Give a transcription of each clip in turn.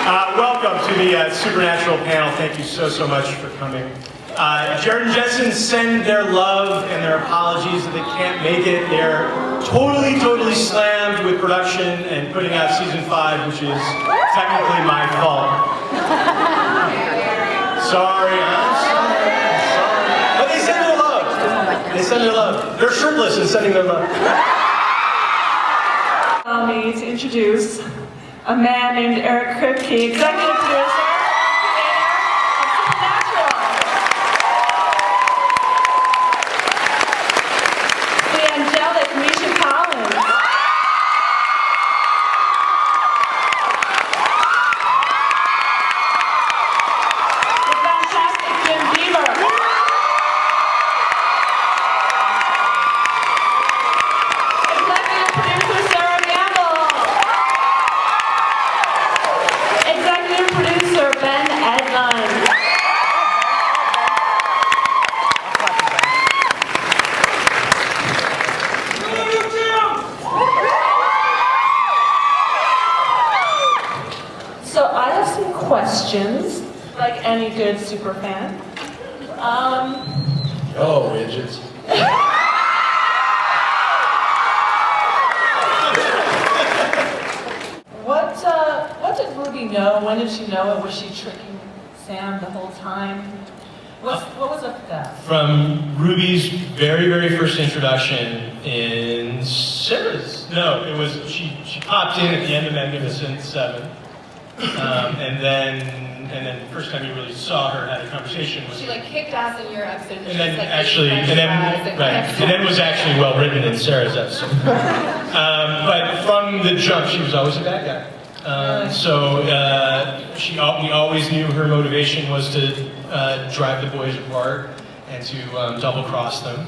Welcome to the Supernatural panel. Thank you so much for coming. Jared and Jensen send their love and their apologies that they can't make it. They're totally slammed with production and putting out season 5, which is technically my fault. Sorry. But they send their love. They send their love. They're shirtless and sending their love. Allow me to introduce a man named Eric Kripke, executive producer, creator of Supernatural. The angelic Misha Collins. The fantastic Jim Beaver. Executive producer Sarah Gamble. Executive producer Ben Edlund. So I have some questions, like any good super fan. Oh, widgets. What did Ruby know? When did she know it? Was she tricking Sam the whole time? What was up with that? From Ruby's very first introduction in Sarah's. No, it was she popped in at the end of Magnificent 7, and then the first time you really saw her had a conversation was she like kicked ass in your episode, and then was actually well written in Sarah's episode. But from the jump, she was always a bad guy. We always knew her motivation was to drive the boys apart and to double cross them.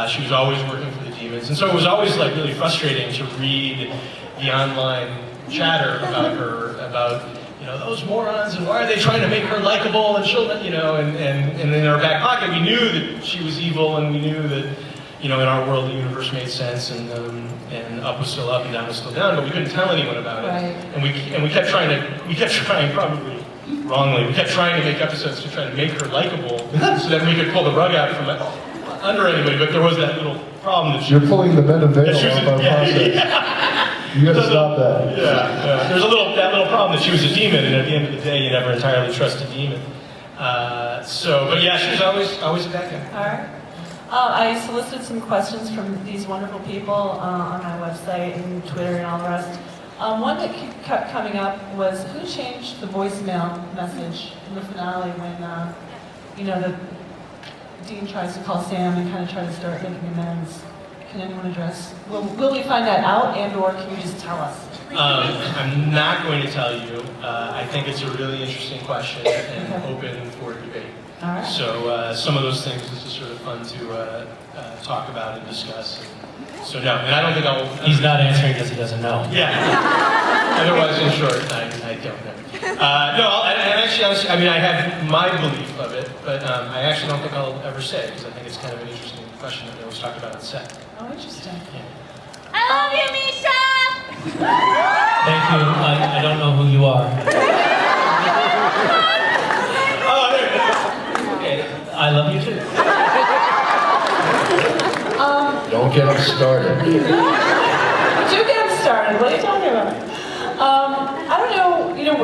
She was always working for the demons, and so it was always like really frustrating to read the online chatter about her, about those morons, and why are they trying to make her likable, and she'll and in our back pocket we knew that she was evil, and we knew that in our world the universe made sense, and up was still up and down was still down, but we couldn't tell anyone about it. Right. And we kept trying probably wrongly, we kept trying to make episodes to try to make her likable so that we could pull the rug out from under anybody, but there was that little problem that You're pulling the veil off our process. You gotta stop that. Yeah. There's that little problem that she was a demon, and at the end of the day you never entirely trust a demon. But yeah, she was always a bad guy. All right. I solicited some questions from these wonderful people on my website and Twitter and all the rest. One that kept coming up was, who changed the voicemail message in the finale when, the Dean tries to call Sam and kind of try to start making amends? Can anyone address? Will we find that out, and/or can you just tell us? I'm not going to tell you. I think it's a really interesting question and open for debate. All right. So some of those things is just sort of fun to talk about and discuss. So no, and I don't think I'll... He's not answering because he doesn't know. Yeah. Otherwise, in short, I don't know. I have my belief of it, but I actually don't think I'll ever say it, because I think it's kind of an interesting question that they always talk about on set. Oh, interesting. Yeah. I love you, Misha! Thank you. I don't know who you are. Oh, there it is. Okay. I love you too. Don't get them started. Do get them started. What are you talking about? I don't know.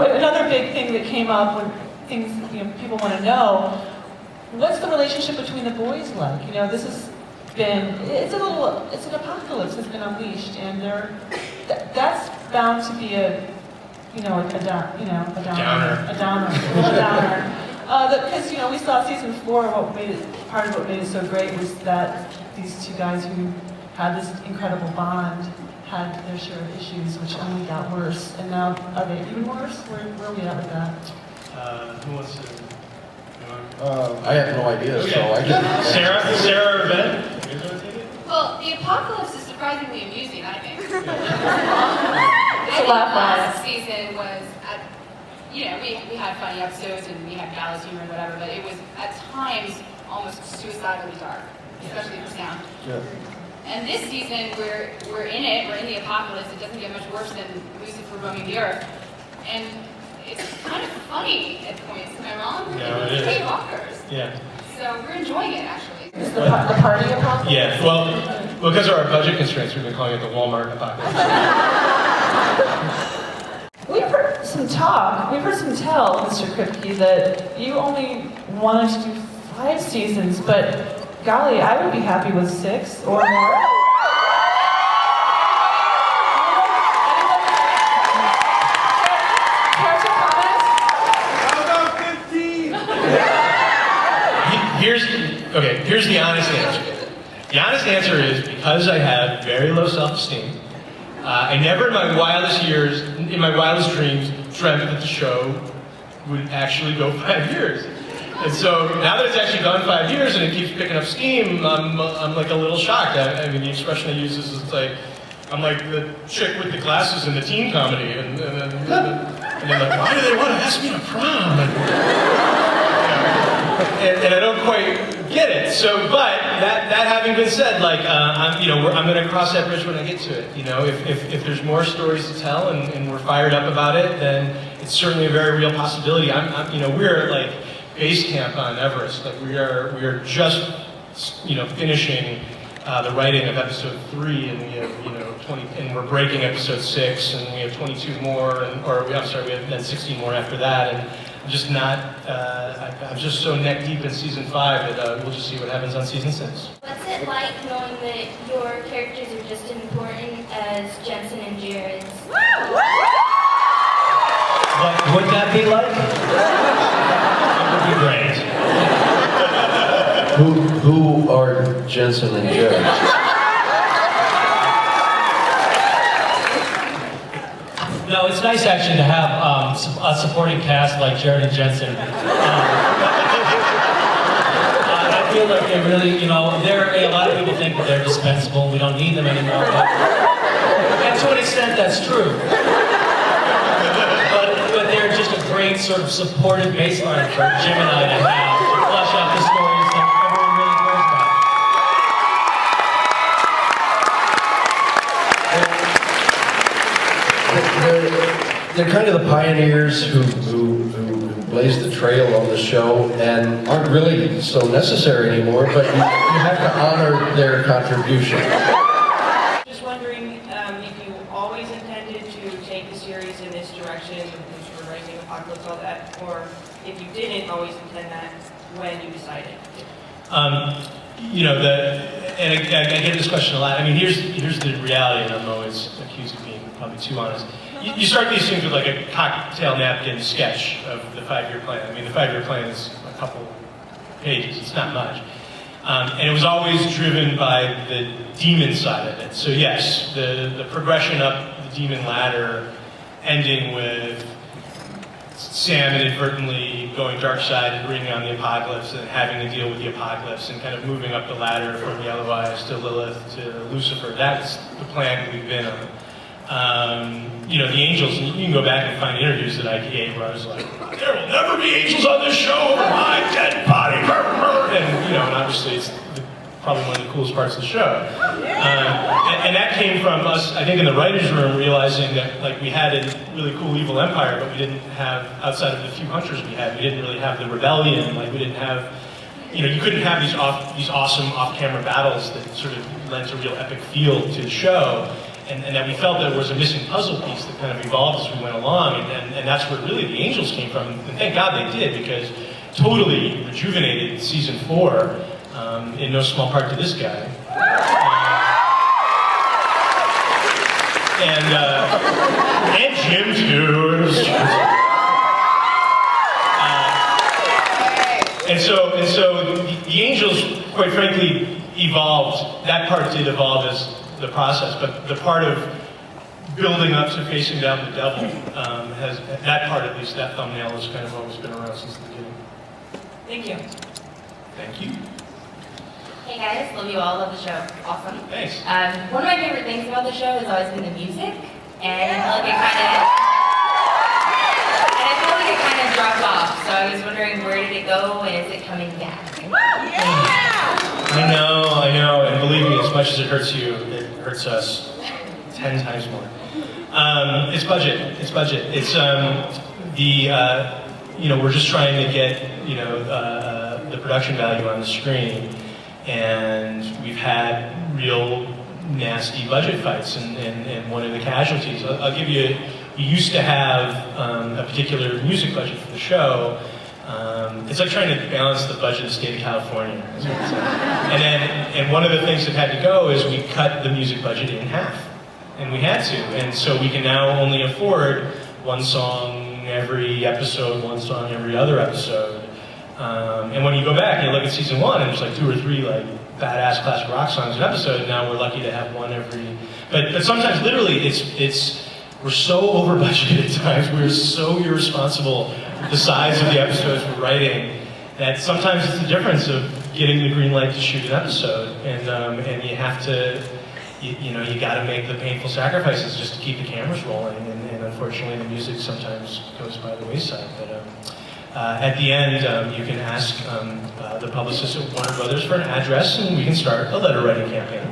Another big thing that came up when things people want to know, what's the relationship between the boys like? This has been it's an apocalypse that's been unleashed, and that's bound to be a downer. Because we saw season 4. Part of what made it so great was that these two guys who had this incredible bond had their share of issues, which only got worse. And now, are they even worse? Where are we at with that? Who wants to... I have no idea, so I can... Sarah or Ben? Well, the apocalypse is surprisingly amusing, I think. It's a I think laugh last season was, we had funny episodes and we had gallows humor and whatever, but it was at times almost suicidally dark, especially for Sam. Yeah. And this season, we're in the apocalypse. It doesn't get much worse than Lucifer roaming the earth. And it's kind of funny at points, am I wrong? No, it It's is. pretty bonkers. Yeah. So we're enjoying it, actually. Is the party apocalypse? Yeah, well, because of our budget constraints, we've been calling it the Walmart apocalypse. We've heard some talk, we've heard some tell, Mr. Kripke, that you only wanted to do 5 seasons, but golly, I would be happy with 6 or more. Care to comment? How about 15? Here's the honest answer. The honest answer is because I have very low self-esteem. I never in my wildest years, in my wildest dreams, dreamt that the show would actually go 5 years. And so now that it's actually gone 5 years and it keeps picking up steam, I'm like a little shocked. I mean, the expression I use is it's like, I'm like the chick with the glasses in the teen comedy, and they're like, why do they want to ask me to prom? And I don't quite get it. So, but that having been said, like I'm going to cross that bridge when I get to it. You know, if there's more stories to tell and we're fired up about it, then it's certainly a very real possibility. We're like base camp on Everest. Like we are just finishing the writing of episode 3, and we have 20, and we're breaking episode 6, and we have 22 more, we have then 16 more after that, and I'm just not. I'm just so neck deep in season 5 that we'll just see what happens on season 6. What's it like knowing that your characters are just as important as Jensen and Jared's? What would that be like? It would be great. Who are Jensen and Jared? No, it's nice actually to have a supporting cast like Jared and Jensen. I feel like they really, a lot of people think that they're dispensable, we don't need them anymore, and to an extent that's true. But they're just a great sort of supportive baseline for Jim and I to have to flesh out the stories that everyone really cares about. They're kind of the pioneers who blazed the trail on the show and aren't really so necessary anymore, but you have to honor their contribution. Just wondering if you always intended to take the series in this direction, which were Rising Apocalypse, all that, or if you didn't always intend that when you decided. And I get this question a lot. I mean, here's the reality, and I'm always accused of being probably too honest. You start these things with like a cocktail napkin sketch of the 5-year plan. I mean, the 5-year plan is a couple pages. It's not much. And it was always driven by the demon side of it. So yes, the progression up the demon ladder, ending with Sam inadvertently going dark side and bringing on the apocalypse and having to deal with the apocalypse and kind of moving up the ladder from Yellow Eyes to Lilith to Lucifer. That's the plan we've been on. The angels, and you can go back and find interviews that I gave where I was like, there will never be angels on this show over my dead body. And obviously it's probably one of the coolest parts of the show. And that came from us, I think, in the writer's room, realizing that like we had a really cool evil empire, but we didn't have, outside of the few hunters we had, we didn't really have the rebellion. Like we didn't have, you couldn't have these awesome off-camera battles that sort of lent a real epic feel to the show. And that we felt there was a missing puzzle piece that kind of evolved as we went along, and that's where really the angels came from. And thank God they did, because totally rejuvenated season 4, in no small part to this guy. And Jim too. And so the angels, quite frankly, evolved. That part did evolve as the process, but the part of building up to facing down the devil has, that part at least, that thumbnail has kind of always been around since the beginning. Thank you. Thank you. Hey guys, love you all, love the show. Awesome. Thanks. One of my favorite things about the show has always been the music, and I feel like it kind of dropped off, so I was wondering where did it go, and is it coming back? I know, and believe me, as much as it hurts you, it hurts us 10 times more. It's budget. It's budget. It's we're just trying to get the production value on the screen, and we've had real nasty budget fights, and one of the casualties. I'll give you. We used to have a particular music budget for the show. It's like trying to balance the budget of the state of California. And one of the things that had to go is we cut the music budget in half. And we had to. And so we can now only afford one song every episode, one song every other episode. And when you go back and you look at season 1, and there's like 2 or 3 like badass classic rock songs an episode, and now we're lucky to have one every... But sometimes literally we're so over budgeted at times, we're so irresponsible with the size of the episodes we're writing, that sometimes it's the difference of getting the green light to shoot an episode, and you have to, you got to make the painful sacrifices just to keep the cameras rolling, and unfortunately the music sometimes goes by the wayside. But at the end, you can ask the publicist at Warner Brothers for an address, and we can start a letter writing campaign.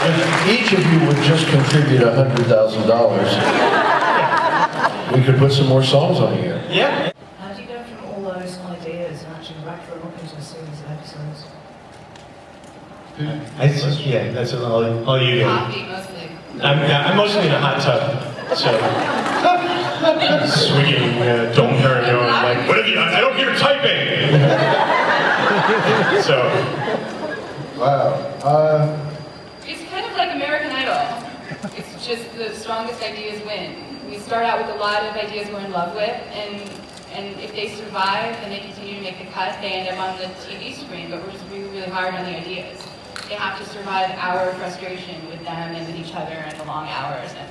If each of you would just contribute $100,000, we could put some more songs on here. Yeah. How do you go from all those ideas and actually write them up into a series of episodes? Yeah, that's all you do. Coffee, mostly. I'm mostly in a hot tub, so swinging Dom Perignon, like, what have you? I don't hear typing. So, wow. It's kind of like American Idol. It's just the strongest ideas win. We start out with a lot of ideas we're in love with, and if they survive and they continue to make the cut, they end up on the TV screen, but we're just really, really hard on the ideas. They have to survive our frustration with them and with each other and the long hours. And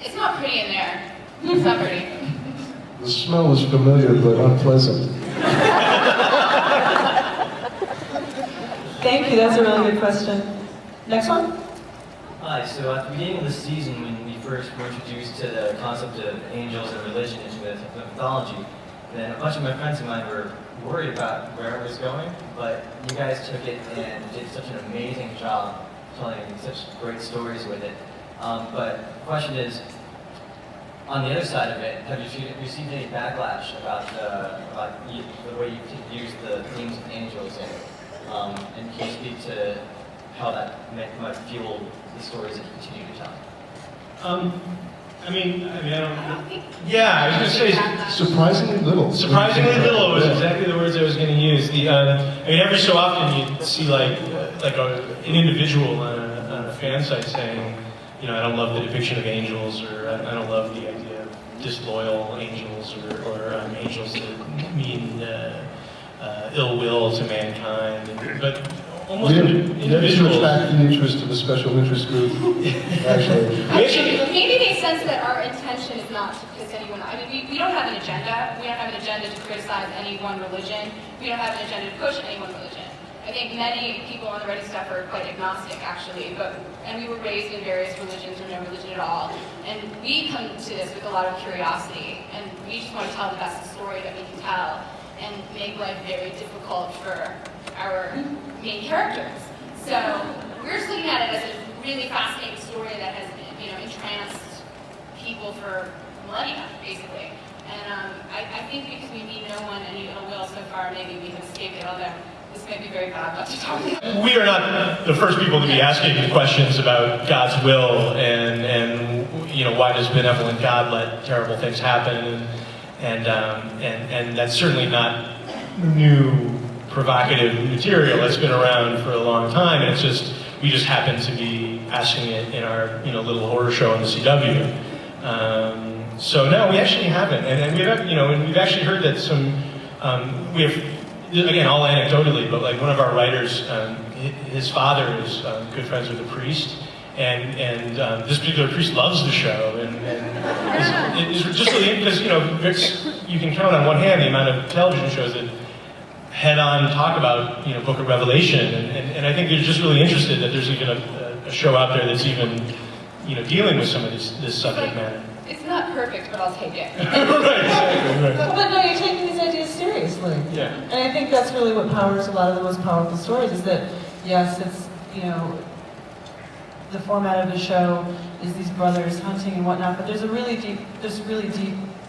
it's not pretty in there. It's not pretty. The smell is familiar but unpleasant. Thank you, that's a really good question. Next one? Hi, so at the beginning of the season, when we first were introduced to the concept of angels and religion into the mythology, then a bunch of my friends of mine were worried about where it was going, but you guys took it and did such an amazing job telling such great stories with it. But the question is, on the other side of it, have you received any backlash about the way you use the themes of angels, and can you speak to how that might fuel the stories that you continue to tell? I don't think. Yeah, I was going to say surprisingly little. Surprisingly little was exactly the words I was going to use. Every so often you see like an individual on a fan site saying, I don't love the depiction of angels, or I don't love the idea of disloyal angels, or angels that mean ill will to mankind. But almost individuals. Back the interest of a special interest group. Actually, maybe they sense that our intention is not to piss anyone off. I mean, we don't have an agenda. We don't have an agenda to criticize any one religion. We don't have an agenda to push any one religion. I think many people on the Ready stuff are quite agnostic, actually, and we were raised in various religions or no religion at all. And we come to this with a lot of curiosity, and we just want to tell the best story that we can tell, and make life very difficult for our main characters. So we're just looking at it as a really fascinating story that has, entranced people for millennia, basically. And I think because we mean no one any ill will so far, maybe we have escaped it, although this may be very bad not to talk about. We are not the first people to be asking questions about God's will and why does benevolent God let terrible things happen, and that's certainly not new provocative material. That's been around for a long time, and we just happen to be asking it in our little horror show on the CW. So no, we actually haven't, and we've actually heard that we have. Again, all anecdotally, but like one of our writers, his father is good friends with a priest, and this particular priest loves the show, and it's just really because you can count on one hand the amount of television shows that head-on talk about Book of Revelation, and I think they're just really interested that there's even a show out there that's even dealing with some of this subject matter. It's not perfect, but I'll take it. Right, exactly. Right. But no, you're taking these ideas seriously. Yeah. And I think that's really what powers a lot of the most powerful stories, is that, yes, it's, the format of the show is these brothers hunting and whatnot, but there's really deep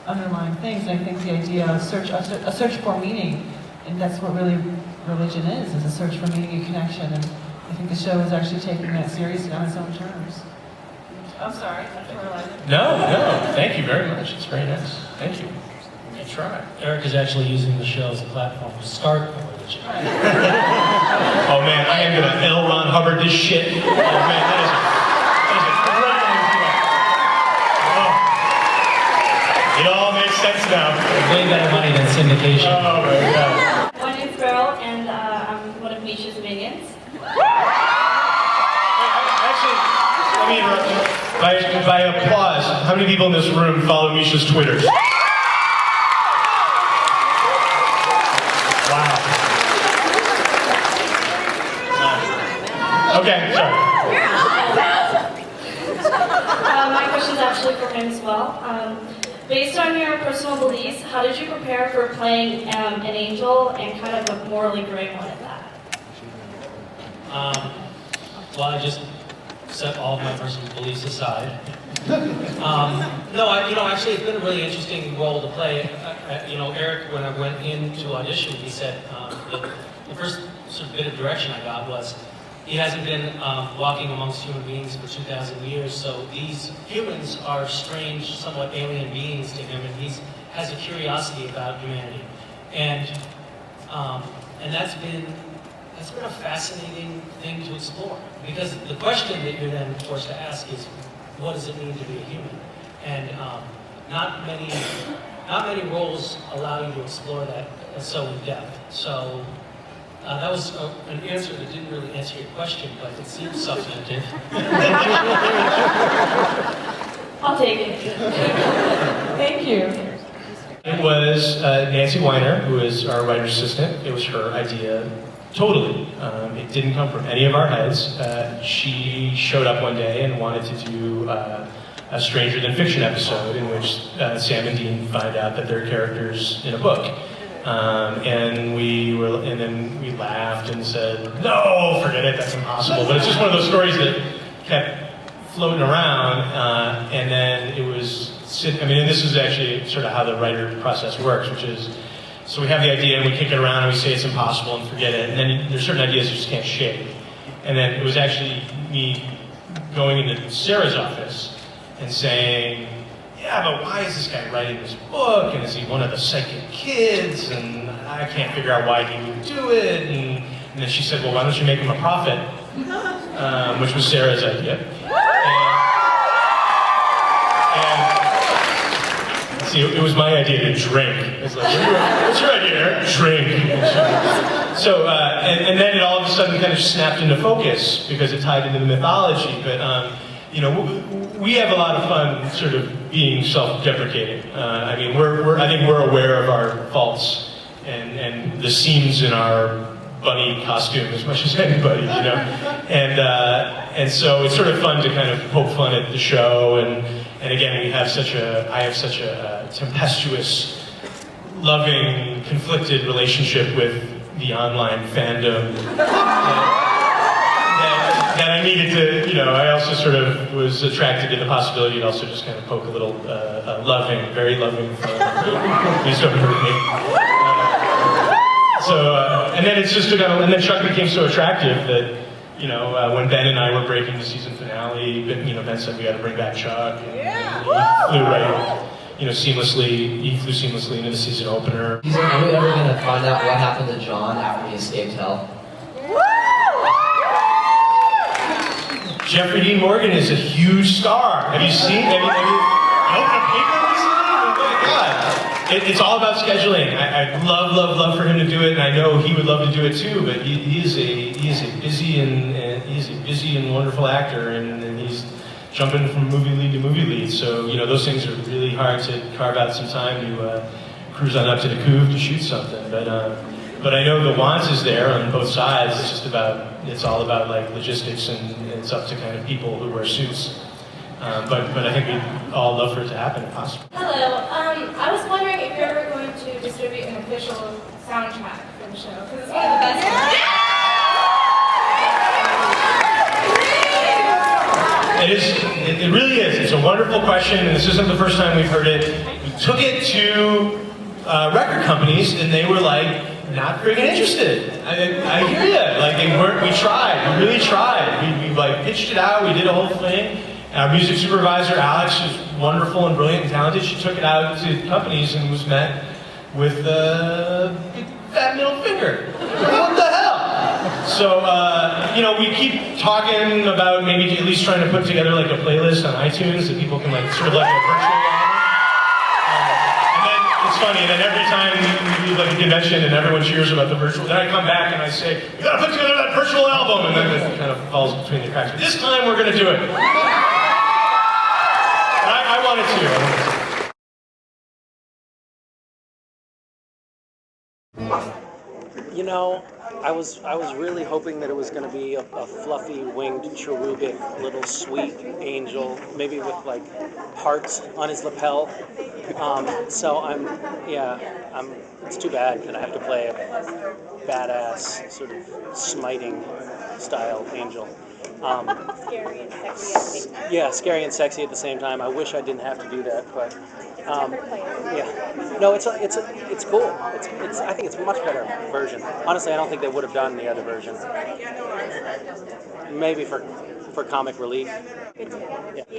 underlying things. And I think the idea of a search for meaning, and that's what really religion is a search for meaning and connection. And I think the show is actually taking that seriously on its own terms. I'm sorry, No, thank you very much. It's very nice. Thank you. You try. Eric is actually using the show as a platform to start a religion. Oh man, I am gonna L. Ron Hubbard this shit. Oh man, that is a great idea. Oh. It all makes sense now. Way better money than syndication. Oh my god. My name's Beryl, and I'm one of Misha's minions. Actually, let me interrupt you. By applause, how many people in this room follow Misha's Twitter? Wow. Okay, sorry. My question is actually for him as well. Based on your personal beliefs, how did you prepare for playing an angel and kind of a morally gray one at that? Well, I just set all of my personal beliefs aside. No, actually, it's been a really interesting role to play. Eric, when I went in to audition, he said the first sort of bit of direction I got was he hasn't been walking amongst human beings for 2,000 years, so these humans are strange, somewhat alien beings to him, and he has a curiosity about humanity, and that's been a fascinating thing to explore, because the question that you're then forced to ask is, what does it mean to be a human? And not many roles allow you to explore that so in depth. So that was an answer that didn't really answer your question, but it seems substantive. I'll take it. Thank you. It was Nancy Weiner, who is our writer's assistant. It was her idea. Totally. It didn't come from any of our heads. She showed up one day and wanted to do a Stranger Than Fiction episode in which Sam and Dean find out that they're characters in a book. And then we laughed and said, no, forget it, that's impossible. But it's just one of those stories that kept floating around. And then it was, and this is actually sort of how the writer process works, which is, so we have the idea and we kick it around and we say it's impossible and forget it. And then there's certain ideas you just can't shake. And then it was actually me going into Sarah's office and saying, yeah, but why is this guy writing this book? And is he one of the psychic kids? And I can't figure out why he would do it. And then she said, well, why don't you make him a prophet? Which was Sarah's idea. See, it was my idea to drink. It's like, what's your idea, Eric? Drink. So, and then it all of a sudden kind of snapped into focus because it tied into the mythology. But, we have a lot of fun sort of being self-deprecating. I think we're aware of our faults and the seams in our bunny costume as much as anybody, And so it's sort of fun to kind of poke fun at the show. And again, I have such a tempestuous, loving, conflicted relationship with the online fandom that I needed to, I also sort of was attracted to the possibility to also just kind of poke a little loving, very loving fun. Please don't hurt me. And then it's just and then Chuck became so attractive that, when Ben and I were breaking the season finale, Ben said we got to bring back Chuck, and he flew seamlessly into the season opener. Are we ever going to find out what happened to John after he escaped hell? Jeffrey Dean Morgan is a huge star. Have you seen? Have you opened a paper recently? Oh my God! It's all about scheduling. I'd love for him to do it, and I know he would love to do it too. But he is a busy and wonderful actor, and he's jumping from movie lead to movie lead. So those things are really hard to carve out some time to cruise on up to the Couve to shoot something. But I know the want is there on both sides. It's all about like logistics, and it's up to kind of people who wear suits. But I think we'd all love for it to happen if possible. Hello. I was wondering if you're ever going to distribute an official soundtrack for the show, because it's one of the best. It really is. It's a wonderful question, and this isn't the first time we've heard it. We took it to record companies, and they were like, not freaking interested. I hear you. Like, they weren't. We tried. We really tried. We like pitched it out. We did a whole thing. Our music supervisor, Alex, is wonderful and brilliant and talented. She took it out to companies and was met with a big fat middle finger. What the hell? So, we keep talking about maybe at least trying to put together like a playlist on iTunes that people can like sort of like a virtual album. And then it's funny, and then every time we do like a convention and everyone cheers about the virtual, then I come back and I say, we gotta put together that virtual album, and then it kind of falls between the cracks. But this time we're gonna do it. I wanted to. You know, I was really hoping that it was going to be a fluffy winged cherubic little sweet angel, maybe with like hearts on his lapel. So it's too bad that I have to play a badass sort of smiting style angel. Scary and sexy, I think. Yeah, scary and sexy at the same time. I wish I didn't have to do that, but yeah. No, it's cool. It's I think it's a much better version. Honestly, I don't think they would have done the other version. Maybe for comic relief. Yeah.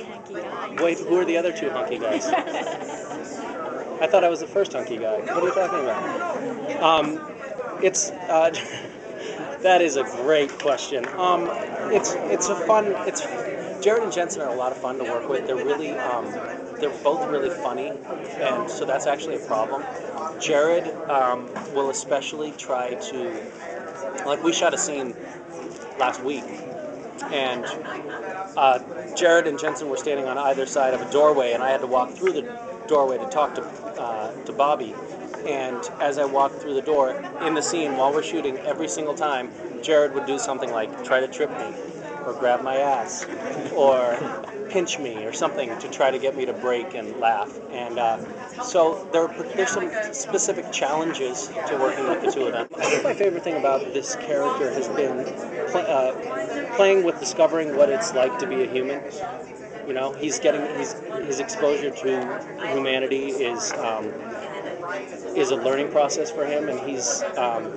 Hunky guy. Wait, who are the other two hunky guys? I thought I was the first hunky guy. What are you talking about? That is a great question. Jared and Jensen are a lot of fun to work with. They're really, they're both really funny, and so that's actually a problem. Jared will especially try to, like, we shot a scene last week, and Jared and Jensen were standing on either side of a doorway, and I had to walk through the doorway to talk to Bobby. And as I walked through the door in the scene while we're shooting, every single time, Jared would do something like try to trip me, or grab my ass, or pinch me, or something to try to get me to break and laugh. And so there's some specific challenges to working with the two of them. I think my favorite thing about this character has been playing with discovering what it's like to be a human. You know, his exposure to humanity is a learning process for him, and he's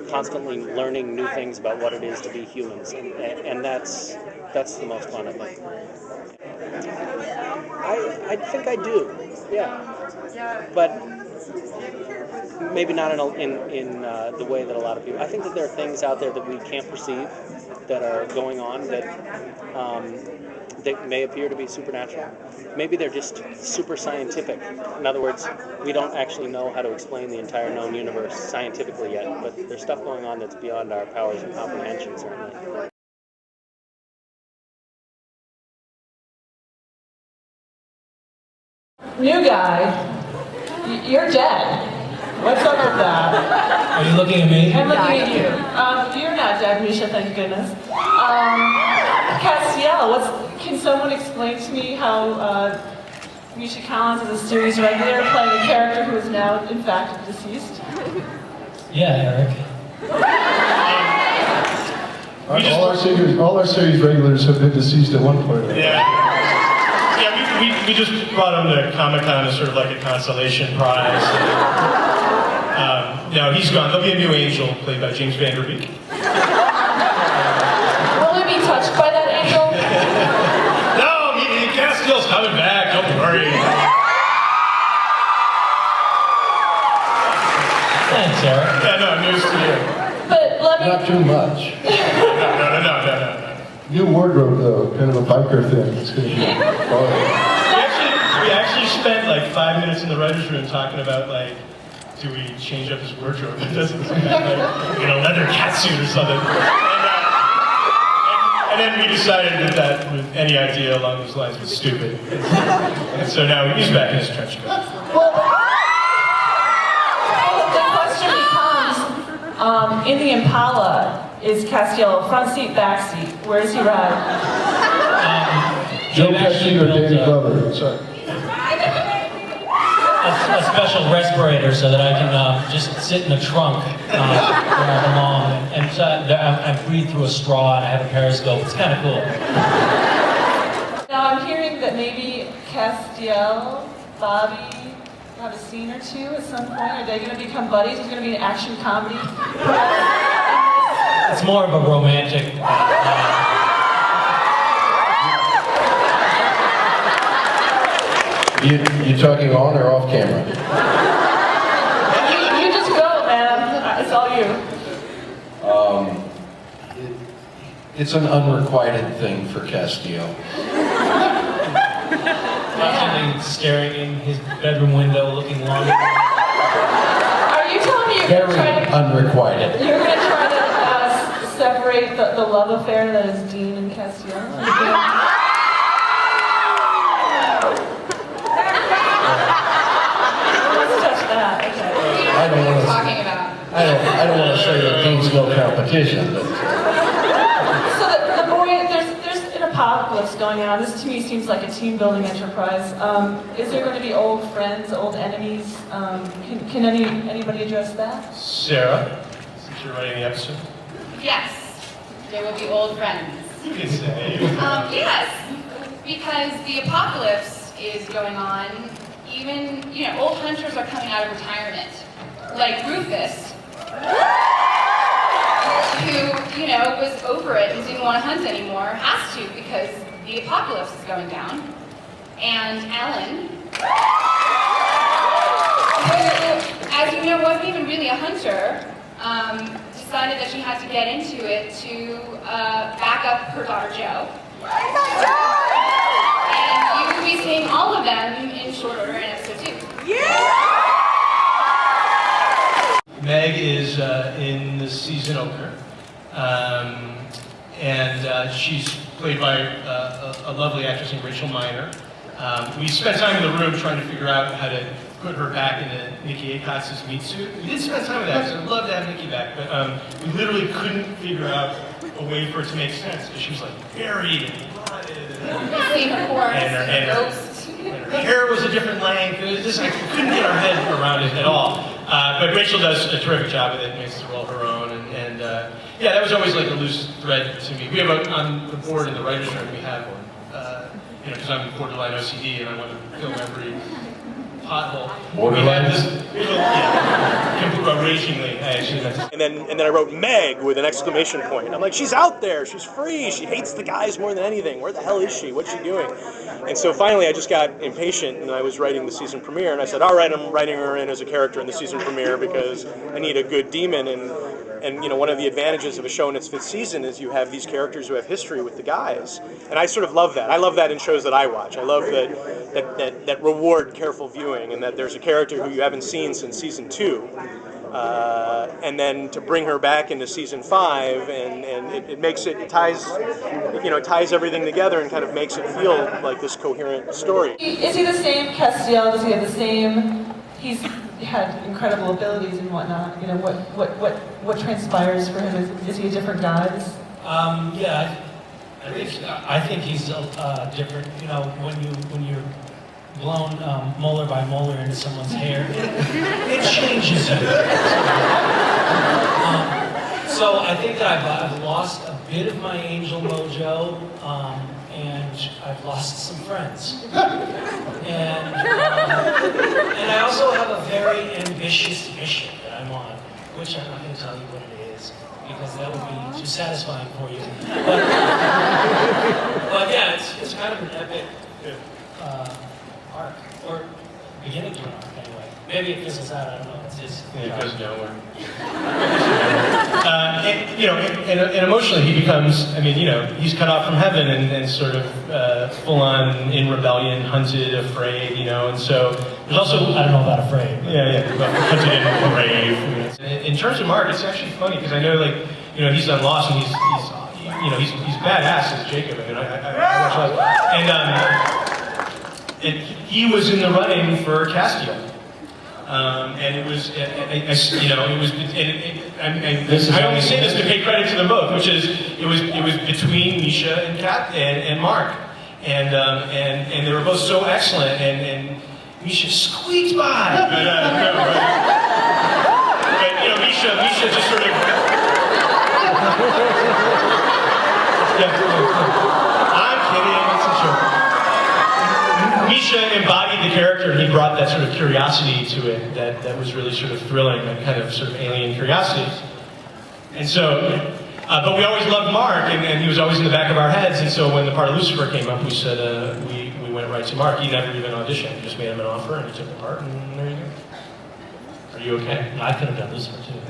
constantly learning new things about what it is to be humans, and that's the most fun, I think. I think I do, yeah, but maybe not in the way that a lot of people. I think that there are things out there that we can't perceive that are going on that may appear to be supernatural. Maybe they're just super scientific. In other words, we don't actually know how to explain the entire known universe scientifically yet, but there's stuff going on that's beyond our powers of comprehension, certainly. New guy, you're dead. What's up with that? Are you looking at me? I'm looking at you. You're not dead, Misha, thank goodness. Castiel, can someone explain to me how Misha Collins is a series regular playing a character who is now, in fact, deceased? Yeah, Eric. All our series regulars have been deceased at one point. Yeah. We just brought him to Comic-Con as sort of like a consolation prize. No, he's gone. There'll be a new angel played by James Van Der Beek. Will we be touched by that angel? No, Castiel's coming back. Don't worry. Thanks, Eric. Yeah, no, news to you. But let me... Not too much. No. New wardrobe, though. Kind of a biker thing. It's going to be fun. We actually spent like 5 minutes in the writer's room talking about, like, do we change up his wardrobe? It doesn't look like a leather catsuit or something. And then we decided that any idea along those lines was stupid. And so now he's back in his trench coat. Well, the question becomes, in the Impala, is Castiel front seat, back seat? Where does he ride? Joe Pesci or Danny Glover? Sorry. A special respirator so that I can just sit in the trunk where I belong. And so I breathe through a straw and I have a periscope. It's kind of cool. Now I'm that maybe Castiel, Bobby have a scene or two at some point? Are they going to become buddies? Is it going to be an action comedy? It's more of a romantic. You talking on or off camera? You just go, man. It's all you. It's an unrequited thing for Castiel. Constantly staring in his bedroom window, looking long. Are you telling me you're going to try to... Unrequited. You're going to try to separate the love affair that is Dean and Castiel? Let's touch that. Okay. I don't want to. Talking about. I don't want to say that Dean's no competition, but. So the boy, there's an apocalypse going on. This to me seems like a team-building enterprise. Is there going to be old friends, old enemies? Can anybody address that? Sarah, since you're writing the episode. Yes, there will be old friends. You can say. Yes, because the apocalypse is going on. Even, old hunters are coming out of retirement. Like Rufus, who, was over it and didn't want to hunt anymore, has to because the apocalypse is going down. And Ellen, who, as you know, wasn't even really a hunter, decided that she had to get into it to back up her daughter Jo. And you will be seeing all of them in short order in episode 2. Meg is in the season opener, and she's played by a lovely actress named Rachel Miner. We spent time in the room trying to figure out how to put her back into Nikki Akotz's meat suit. We did spend time with that, because I'd love to have Nikki back, but we literally couldn't figure out a way for it to make sense, because she was like buried and rotted, and her hair was a different length. It was just, I couldn't get our head around it at all. But Rachel does a terrific job with it, makes the role her own, and yeah, that was always like a loose thread to me. We have on the board in the writer's room, we have one, because I'm borderline OCD and I want to film every pothole. Borderline? Ragingly, actually. And then I wrote Meg with an exclamation point. I'm like, she's out there, she's free, she hates the guys more than anything. Where the hell is she? What's she doing? And so finally I just got impatient and I was writing the season premiere and I said, all right, I'm writing her in as a character in the season premiere because I need a good demon. And one of the advantages of a show in its 5th season is you have these characters who have history with the guys. And I sort of love that. I love that in shows that I watch. I love that reward careful viewing and that there's a character who you haven't seen since season 2. And then to bring her back into season 5, and it makes it ties everything together and kind of makes it feel like this coherent story. Is he the same Castiel? Does he have the same? He's had incredible abilities and whatnot. What transpires for him? Is he a different guy? Yeah, I think he's different. When you're blown molar by molar into someone's hair, it changes you. So I think that I've lost a bit of my angel mojo, and I've lost some friends. And I also have a very ambitious mission that I'm on, which I'm not going to tell you what it is, because that would be too satisfying for you. But yeah, it's kind of an epic arc, or beginning to an arc anyway. Maybe it fizzles out, I don't know. It goes nowhere. And emotionally he becomes, he's cut off from heaven and sort of full on in rebellion, hunted, afraid, and so there's also... I don't know about afraid. Yeah, hunted and brave. In terms of Mark, it's actually funny, because I know, he's on Lost and he's badass as Jacob. I watch Lost. And he was in the running for Castiel. And it was, I only say this to pay credit to them both, which is, it was between Misha and Mark. And they were both so excellent, and Misha squeaked by. But Misha just sort of... I'm kidding, it's a joke. Misha embodied the character, and he brought that sort of curiosity to it that was really sort of thrilling, that kind of sort of alien curiosity. And so, but we always loved Mark, and he was always in the back of our heads, and so when the part of Lucifer came up, we said, we went right to Mark. He never even auditioned. We just made him an offer, and he took the part, and there you go. Are you okay? I could have done Lucifer too.